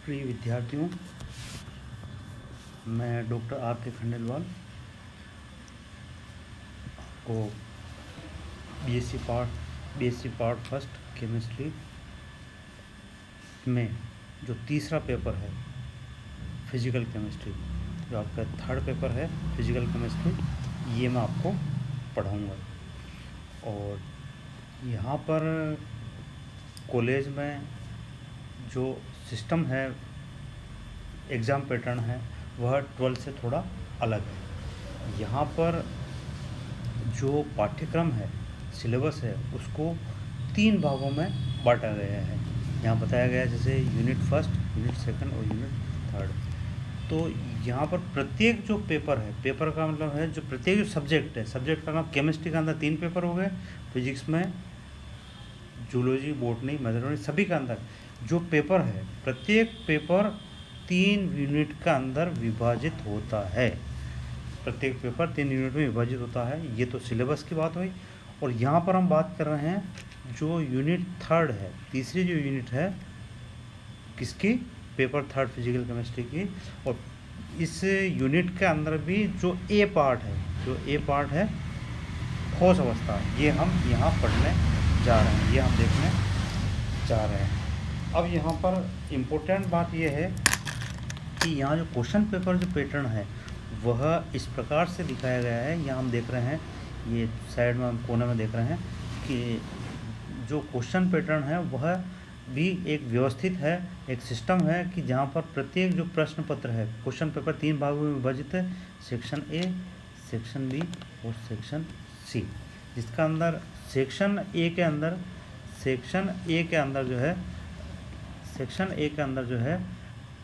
प्रिय विद्यार्थियों, मैं डॉक्टर आर के खंडेलवाल को बीएससी पार्ट फर्स्ट केमिस्ट्री में जो तीसरा पेपर है फिजिकल केमिस्ट्री, जो आपका थर्ड पेपर है फिजिकल केमिस्ट्री, ये मैं आपको पढ़ाऊँगा। और यहाँ पर कॉलेज में जो सिस्टम है, एग्ज़ाम पैटर्न है, वह 12 से थोड़ा अलग है। यहाँ पर जो पाठ्यक्रम है, सिलेबस है, उसको 3 भागों में बांटा गया है। यहाँ बताया गया है जैसे यूनिट फर्स्ट, यूनिट सेकंड और यूनिट थर्ड। तो यहाँ पर प्रत्येक जो पेपर है, पेपर का मतलब है जो प्रत्येक जो सब्जेक्ट है, सब्जेक्ट का नाम, केमिस्ट्री के अंदर 3 पेपर हो गए, फिजिक्स में, जूलॉजी, बॉटनी, मैथमेटिक्स, सभी के अंदर जो पेपर है, प्रत्येक पेपर 3 यूनिट का अंदर विभाजित होता है। प्रत्येक पेपर 3 यूनिट में विभाजित होता है। ये तो सिलेबस की बात हुई। और यहाँ पर हम बात कर रहे हैं जो यूनिट थर्ड है, तीसरी जो यूनिट है किसकी, पेपर थर्ड फिजिकल केमिस्ट्री की। और इस यूनिट के अंदर भी जो ए पार्ट है ठोस अवस्था, ये हम यहाँ पढ़ने जा रहे हैं, ये हम देखने जा रहे हैं। अब यहाँ पर इम्पोर्टेंट बात ये है कि यहाँ जो क्वेश्चन पेपर जो पैटर्न है वह इस प्रकार से दिखाया गया है। यहाँ हम देख रहे हैं, ये साइड में हम कोने में देख रहे हैं कि जो क्वेश्चन पैटर्न है वह भी एक व्यवस्थित है, एक सिस्टम है कि जहाँ पर प्रत्येक जो प्रश्न पत्र है, क्वेश्चन पेपर 3 भागों में विभाजित है, सेक्शन ए, सेक्शन बी और सेक्शन सी, जिसका अंदर सेक्शन ए के अंदर जो है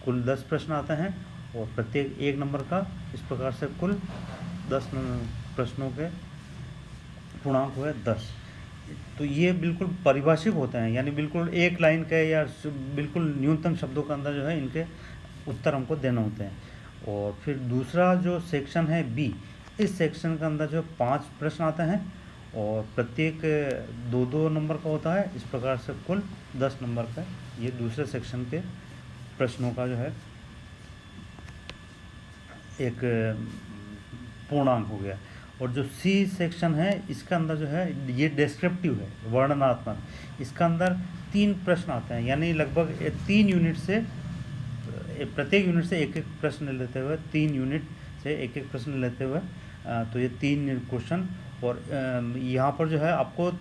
कुल 10 प्रश्न आते हैं और प्रत्येक 1 नंबर का। इस प्रकार से कुल 10 प्रश्नों के पूर्णांक हुए 10। तो ये बिल्कुल परिभाषिक होते हैं, यानी बिल्कुल एक लाइन के या बिल्कुल न्यूनतम शब्दों के अंदर जो है इनके उत्तर हमको देने होते हैं। और फिर दूसरा जो सेक्शन है बी, इस सेक्शन के अंदर जो 5 प्रश्न आते हैं और प्रत्येक 2-2 नंबर का होता है। इस प्रकार से कुल 10 नंबर का ये दूसरे सेक्शन के प्रश्नों का जो है एक पूर्णांक हो गया। और जो सी सेक्शन है, इसका अंदर जो है ये डिस्क्रिप्टिव है, वर्णनात्मक। इसका अंदर 3 प्रश्न आते हैं, यानी लगभग 3 यूनिट से, प्रत्येक यूनिट से एक प्रश्न लेते हुए, 3 यूनिट से एक प्रश्न लेते हुए, तो ये 3 क्वेश्चन। और यहाँ पर जो है आपको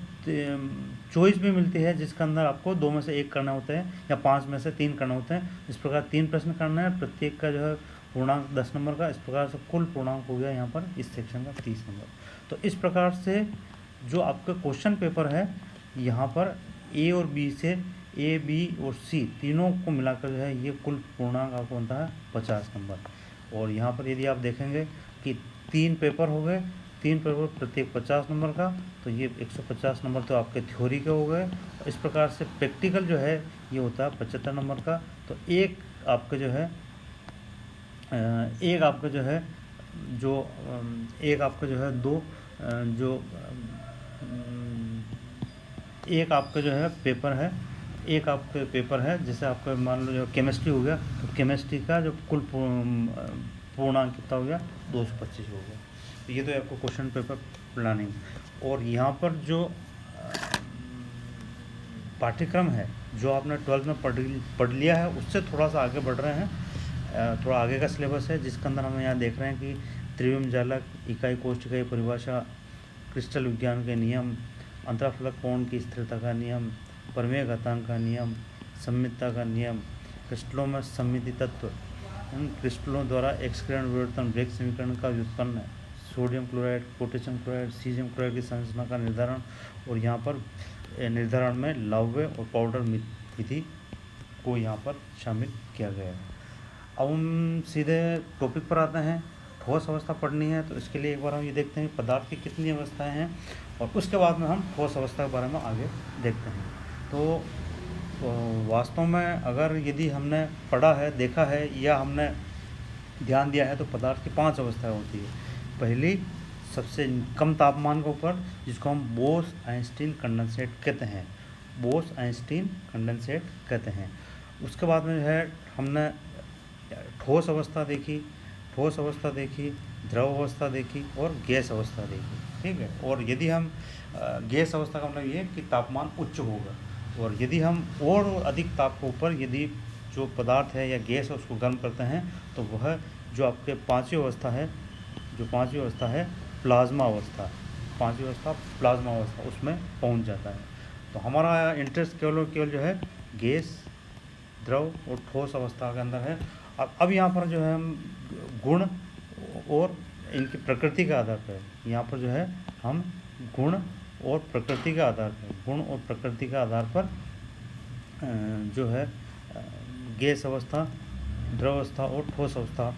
चॉइस भी मिलती है, जिसके अंदर आपको 2 में से 1 करना होते हैं या 5 में से 3 करना होते हैं। इस प्रकार 3 प्रश्न करना है, प्रत्येक का जो है पूर्णांक 10 नंबर का। इस प्रकार से कुल पूर्णांक हो गया यहाँ पर इस सेक्शन का 30 नंबर। तो इस प्रकार से जो आपका क्वेश्चन पेपर है, यहाँ पर ए और बी से, ए, बी और सी तीनों को मिलाकर जो है ये कुल पूर्णांक आपको बनता है 50 नंबर। और यहाँ पर यदि आप देखेंगे कि 3 पेपर हो गए, 3 पेपर प्रत्येक 50 नंबर का, तो ये 150 नंबर तो आपके थ्योरी के हो गए। इस प्रकार से प्रैक्टिकल जो है ये होता है 75 नंबर का। तो एक आपका जो है पेपर है, जैसे आपका मान लो जो केमिस्ट्री हो गया, तो केमिस्ट्री का जो कुल पूर्णांक कितना हो गया, 225 हो गया। तो ये तो आपको क्वेश्चन पेपर प्लानिंग। और यहाँ पर जो पाठ्यक्रम है, जो आपने 12th में पढ़ लिया है, उससे थोड़ा सा आगे बढ़ रहे हैं। थोड़ा आगे का सिलेबस है, जिसके अंदर हम यहाँ देख रहे हैं कि त्रिविम जालक, इकाई कोष्ठ इकाई परिभाषा, क्रिस्टल विज्ञान के नियम, अंतराफलक कोण की स्थिरता का नियम, प्रमेय घातांक का नियम, सममितता का नियम, क्रिस्टलों में सममिति तत्व, क्रिस्टलों द्वारा एक्सकिरण विवर्तन, ब्रेग समीकरण का व्युत्पन्न, sodium chloride, potassium chloride, caesium chloride की संरचना का निर्धारण। और यहाँ पर निर्धारण में लौह और पाउडर विधि को यहाँ पर शामिल किया गया है। अब हम सीधे टॉपिक पर आते हैं। ठोस अवस्था पढ़नी है, तो इसके लिए एक बार हम ये देखते हैं पदार्थ की कितनी अवस्थाएं हैं, और उसके बाद में हम ठोस अवस्था के बारे में आगे देखते हैं। तो वास्तव में अगर यदि हमने पढ़ा है, देखा है या हमने ध्यान दिया है, तो पदार्थ की 5 अवस्थाएं होती है। पहली, सबसे कम तापमान के ऊपर, जिसको हम बोस-आइंस्टीन कंडेंसेट कहते हैं, उसके बाद में जो है हमने ठोस अवस्था देखी, द्रव अवस्था देखी और गैस अवस्था देखी, ठीक है। और यदि हम गैस अवस्था का मतलब ये कि तापमान उच्च होगा, और यदि हम और अधिक ताप के ऊपर यदि जो पदार्थ है या गैस है उसको गर्म करते हैं तो वह जो आपके पाँचवीं अवस्था है प्लाज्मा अवस्था, प्लाज्मा अवस्था उसमें पहुंच जाता है। तो हमारा इंटरेस्ट केवल जो है गैस, द्रव और ठोस अवस्था के अंदर है। अब यहाँ पर जो है हम गुण और इनकी प्रकृति के आधार पर, यहाँ पर जो है हम गुण और प्रकृति के आधार पर जो है गैस अवस्था, द्रव अवस्था और ठोस अवस्था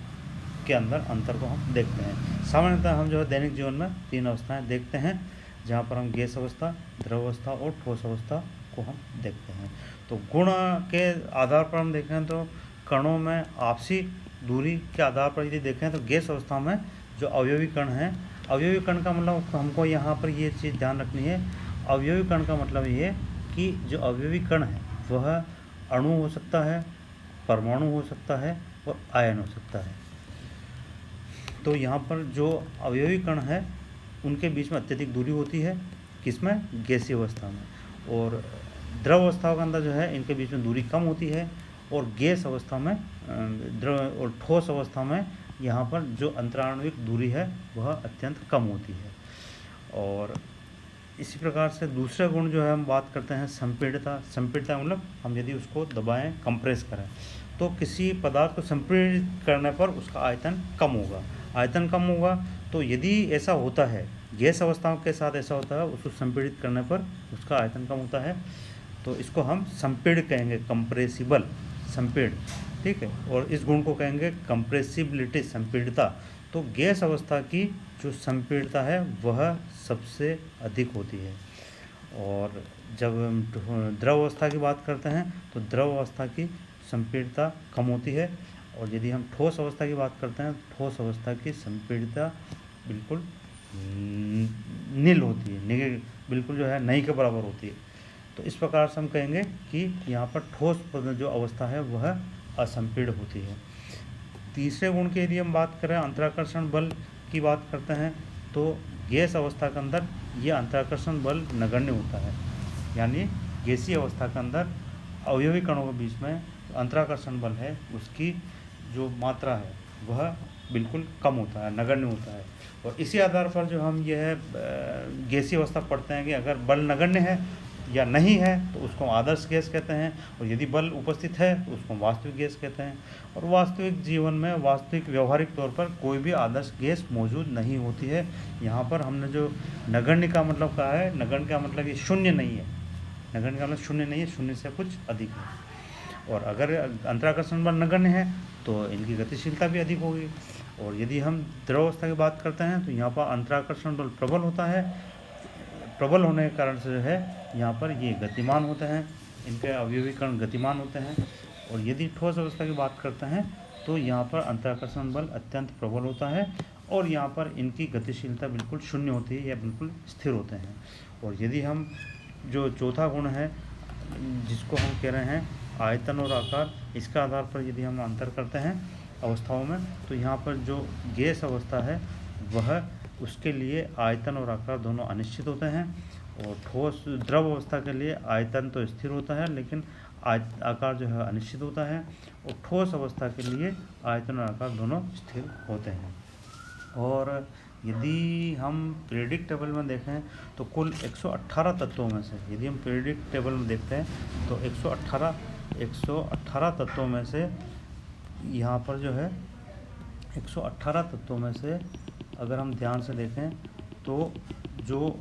के अंदर अंतर को हम देखते हैं। सामान्यतः हम जो है दैनिक जीवन में 3 अवस्थाएं देखते हैं, जहाँ पर हम गैस अवस्था, द्रव अवस्था और ठोस अवस्था को हम देखते हैं। तो गुण के आधार पर हम देखें तो कणों में आपसी दूरी के आधार पर यदि देखें तो गैस अवस्था में जो अवयवी कण हैं, अवयवी कण का मतलब हमको यहाँ पर ये चीज़ ध्यान रखनी है। अवयवी कण का मतलब ये कि जो अवयवी कण है वह अणु हो सकता है, परमाणु हो सकता है और आयन हो सकता है। तो यहाँ पर जो अवयवी कण है उनके बीच में अत्यधिक दूरी होती है, किसमें? गैसीय अवस्था में। और द्रव अवस्था के अंदर जो है इनके बीच में दूरी कम होती है, और गैस अवस्था में द्रव और ठोस अवस्था में यहाँ पर जो अंतराण्विक दूरी है वह अत्यंत कम होती है। और इसी प्रकार से दूसरा गुण जो है हम बात करते हैं संपीड़ितता मतलब हम यदि उसको दबाएं, कंप्रेस करें तो किसी पदार्थ को संपीड़ित करने पर उसका आयतन कम होगा। तो यदि ऐसा होता है, गैस अवस्थाओं के साथ ऐसा होता है, उसको संपीड़ित करने पर उसका आयतन कम होता है, तो इसको हम संपीड़ कहेंगे, कंप्रेसिबल संपीड़, ठीक है। और इस गुण को कहेंगे कंप्रेसिबिलिटी, संपीड़िता। तो गैस अवस्था की जो संपीड़िता है वह सबसे अधिक होती है। और जब हम द्रव अवस्था की बात करते हैं तो द्रव अवस्था की संपीड़िता कम होती है, और यदि हम ठोस अवस्था की बात करते हैं, ठोस अवस्था की संपीड़िता बिल्कुल नील होती है, बिल्कुल जो है नहीं के बराबर होती है। तो इस प्रकार से हम कहेंगे कि यहाँ पर ठोस जो अवस्था है वह असंपीड़ होती है। तीसरे गुण की यदि हम बात करें, अंतराकर्षण बल की बात करते हैं, तो गैस अवस्था के अंदर यह अंतराकर्षण बल नगण्य होता है। यानी गैसीय अवस्था के अंदर अवयवी कणों के बीच में अंतराकर्षण बल है, उसकी जो मात्रा है वह बिल्कुल कम होता है, नगण्य होता है। और इसी आधार पर जो हम यह गैसीय अवस्था पढ़ते हैं कि अगर बल नगण्य है या नहीं है तो उसको आदर्श गैस कहते हैं, और यदि बल उपस्थित है तो उसको वास्तविक गैस कहते हैं। और वास्तविक जीवन में, वास्तविक व्यवहारिक तौर पर कोई भी आदर्श गैस मौजूद नहीं होती है। यहाँ पर हमने जो नगण्य का मतलब कहा है, नगण्य का मतलब ये शून्य नहीं है, नगण्य का मतलब शून्य नहीं है, शून्य से कुछ अधिक है। और अगर अंतराकर्षण बल नगण्य है तो इनकी गतिशीलता भी अधिक होगी। और यदि हम द्रव अवस्था की बात करते हैं तो यहाँ पर अंतराकर्षण बल प्रबल होता है, प्रबल होने के कारण से जो है यहाँ पर ये गतिमान होते हैं, इनके अवयवी कण गतिमान होते हैं। और यदि ठोस अवस्था की बात करते हैं तो यहाँ पर अंतराकर्षण बल अत्यंत प्रबल होता है, और यहाँ पर इनकी गतिशीलता बिल्कुल शून्य होती है या बिल्कुल स्थिर होते हैं। और यदि हम जो चौथा गुण है जिसको हम कह रहे हैं आयतन और आकार, इसका आधार पर यदि हम अंतर करते हैं अवस्थाओं में, तो यहाँ पर जो गैस अवस्था है वह, उसके लिए आयतन और आकार दोनों अनिश्चित होते हैं, और ठोस द्रव अवस्था के लिए आयतन तो स्थिर होता है लेकिन आकार जो है अनिश्चित होता है, और ठोस अवस्था के लिए आयतन और आकार दोनों स्थिर होते हैं। और यदि हम पीरियडिक टेबल में देखें तो कुल 118 तत्वों में से, यदि हम पीरियडिक टेबल में देखते हैं तो 118 तत्वों में से, यहाँ पर जो है 118 तत्वों में से अगर हम ध्यान से देखें तो जो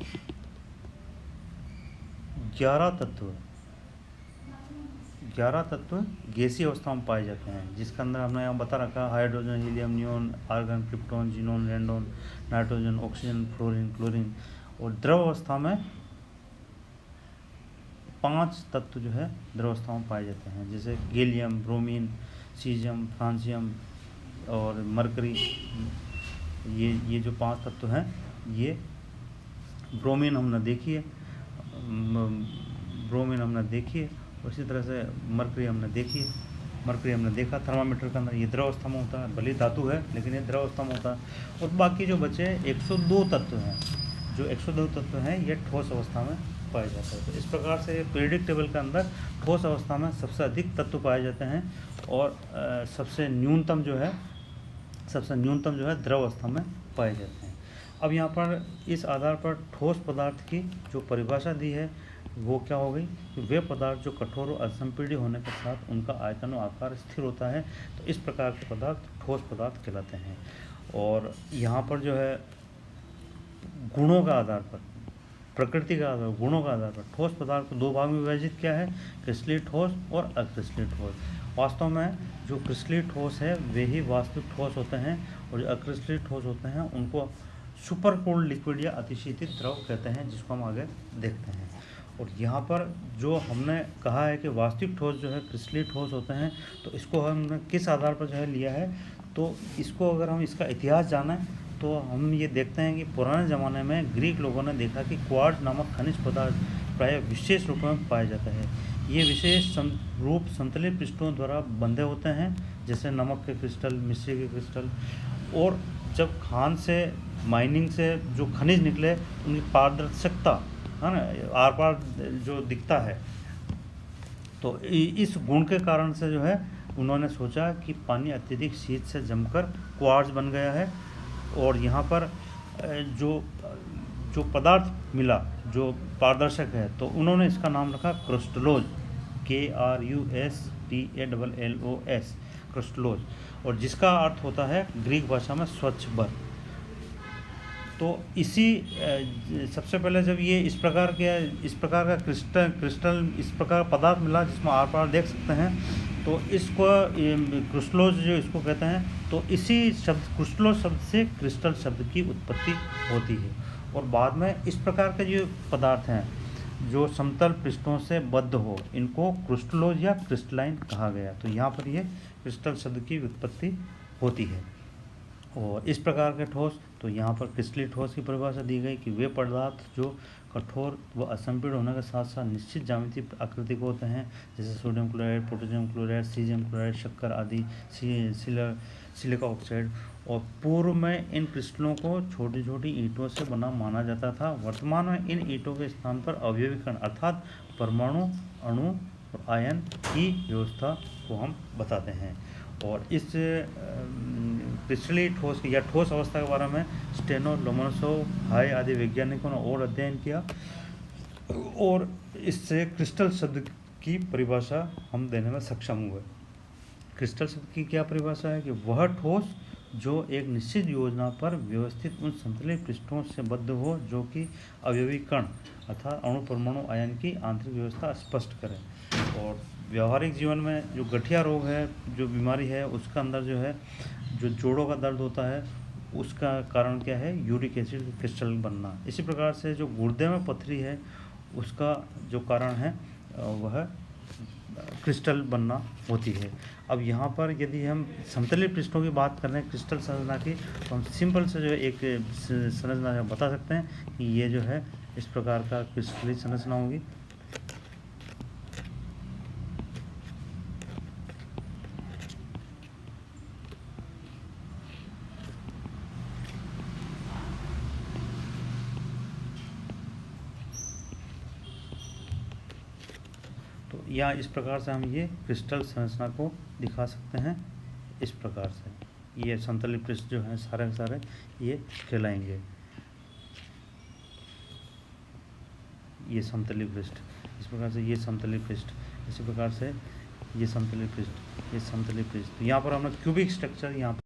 11 तत्व गैसीय अवस्था में पाए जाते हैं, जिसके अंदर हमने यहाँ बता रखा hydrogen, helium, neon, argon, krypton, xenon, radon, nitrogen, oxygen, fluorine, chlorine. और द्रव अवस्था में 5 तत्व जो है द्रव अवस्था में पाए जाते हैं, जैसे गैलियम, ब्रोमीन, सीजियम, फ्रांसियम और मरकरी। ये जो 5 तत्व हैं, ये ब्रोमीन हमने देखी है, उसी तरह से मरकरी हमने देखी है, मरकरी हमने देखा थर्मामीटर के अंदर ये द्रव अवस्था में होता है, भले धातु है लेकिन ये द्रव अवस्था में होता है। और बाकी जो बचे 102 तत्व हैं, जो 102 तत्व हैं ये ठोस अवस्था में पाए जाते हैं। तो इस प्रकार से पीरियडिक टेबल के अंदर ठोस अवस्था में सबसे अधिक तत्व पाए जाते हैं और सबसे न्यूनतम जो है द्रव अवस्था में पाए जाते हैं। अब यहाँ पर इस आधार पर ठोस पदार्थ की जो परिभाषा दी है वो क्या हो गई कि वे पदार्थ जो कठोर और असंपीड्य होने के साथ उनका आयतन और आकार स्थिर होता है, तो इस प्रकार के पदार्थ ठोस पदार्थ कहलाते हैं। और यहाँ पर जो है गुणों का आधार पर, प्रकृति का आधार, गुणों का आधार पर ठोस पदार्थ को दो भाग में विभाजित किया है, क्रिस्टलीय ठोस और अक्रिस्टलीय ठोस। वास्तव में जो क्रिस्टलीय ठोस है वे ही वास्तविक ठोस होते हैं और जो अक्रिस्टलीय ठोस होते हैं उनको सुपर कोल्ड लिक्विड या अतिशीतित द्रव कहते हैं, जिसको हम आगे देखते हैं। और यहाँ पर जो हमने कहा है कि वास्तविक ठोस जो है क्रिस्टलीय ठोस होते हैं, तो इसको हमने किस आधार पर जो है लिया है, तो इसको अगर हम इसका इतिहास जानें तो हम ये देखते हैं कि पुराने ज़माने में ग्रीक लोगों ने देखा कि क्वार्ट्ज नामक खनिज पदार्थ प्रायः विशेष रूप में पाया जाता है। ये विशेष रूप समतलीय पृष्ठों द्वारा बंधे होते हैं, जैसे नमक के क्रिस्टल, मिश्री के क्रिस्टल। और जब खान से, माइनिंग से जो खनिज निकले उनकी पारदर्शकता है ना, आर पार जो दिखता है, तो इस गुण के कारण से जो है उन्होंने सोचा कि पानी अत्यधिक शीत से जमकर क्वार्ट्ज बन गया है। और यहाँ पर जो पदार्थ मिला जो पारदर्शक है, तो उन्होंने इसका नाम रखा क्रिस्टलोज, KRUSTALLOS, क्रिस्टलोज, और जिसका अर्थ होता है ग्रीक भाषा में स्वच्छ बर। तो इसी सबसे पहले जब ये इस प्रकार का क्रिस्टल इस प्रकार पदार्थ मिला जिसमें आर पार देख सकते हैं, तो इसको क्रिस्टलोज जो इसको कहते हैं। तो इसी शब्द क्रिस्टलोज शब्द से क्रिस्टल शब्द की उत्पत्ति होती है। और बाद में इस प्रकार के जो पदार्थ हैं जो समतल पृष्ठों से बद्ध हो, इनको क्रिस्टलोज या क्रिस्टलाइन कहा गया। तो यहाँ पर ये क्रिस्टल शब्द की उत्पत्ति होती है। और इस प्रकार के ठोस, तो यहाँ पर क्रिस्टलीय ठोस की परिभाषा दी गई कि वे पदार्थ जो कठोर व असंपीड्य होने के साथ साथ निश्चित ज्यामितीय आकृति के होते हैं, जैसे sodium chloride, potassium chloride, caesium chloride, शक्कर आदि, सिलिका ऑक्साइड। और पूर्व में इन क्रिस्टलों को छोटी छोटी ईंटों से बना माना जाता था। वर्तमान में इन ईंटों के स्थान पर अवयवीकरण अर्थात परमाणु, अणु और आयन की व्यवस्था को हम बताते हैं। और इस क्रिस्टलीय ठोस या ठोस अवस्था के बारे में स्टेनो, लोमोनोसोव, हाय आदि वैज्ञानिकों ने और अध्ययन किया और इससे क्रिस्टल शब्द की परिभाषा हम देने में सक्षम हुए। क्रिस्टल शब्द की क्या परिभाषा है कि वह ठोस जो एक निश्चित योजना पर व्यवस्थित उन समतलीय पृष्ठों से बद्ध हो, जो कि अवयवी कण अर्थात अणु, परमाणु, आयन की आंतरिक व्यवस्था स्पष्ट करें। और व्यावहारिक जीवन में जो गठिया रोग है, जो बीमारी है, उसका अंदर जो है जो जोड़ों का दर्द होता है, उसका कारण क्या है, यूरिक एसिड क्रिस्टल बनना। इसी प्रकार से जो गुर्दे में पथरी है, उसका जो कारण है वह क्रिस्टल बनना होती है। अब यहाँ पर यदि हम समतलीय पृष्ठों की बात कर रहे हैं क्रिस्टल संरचना की, तो हम सिंपल से जो एक संरचना बता सकते हैं कि ये जो है इस प्रकार का क्रिस्टलीय संरचना होगी। तो या इस प्रकार से हम ये क्रिस्टल संरचना को दिखा सकते हैं। इस प्रकार से ये समतलीय पृष्ठ जो है सारे के सारे ये कहलाएंगे, ये समतलीय पृष्ठ। इस प्रकार से ये समतलीय पृष्ठ, इसी प्रकार से ये समतलीय पृष्ठ, ये समतलीय पृष्ठ। तो यहाँ पर हमने क्यूबिक स्ट्रक्चर यहाँ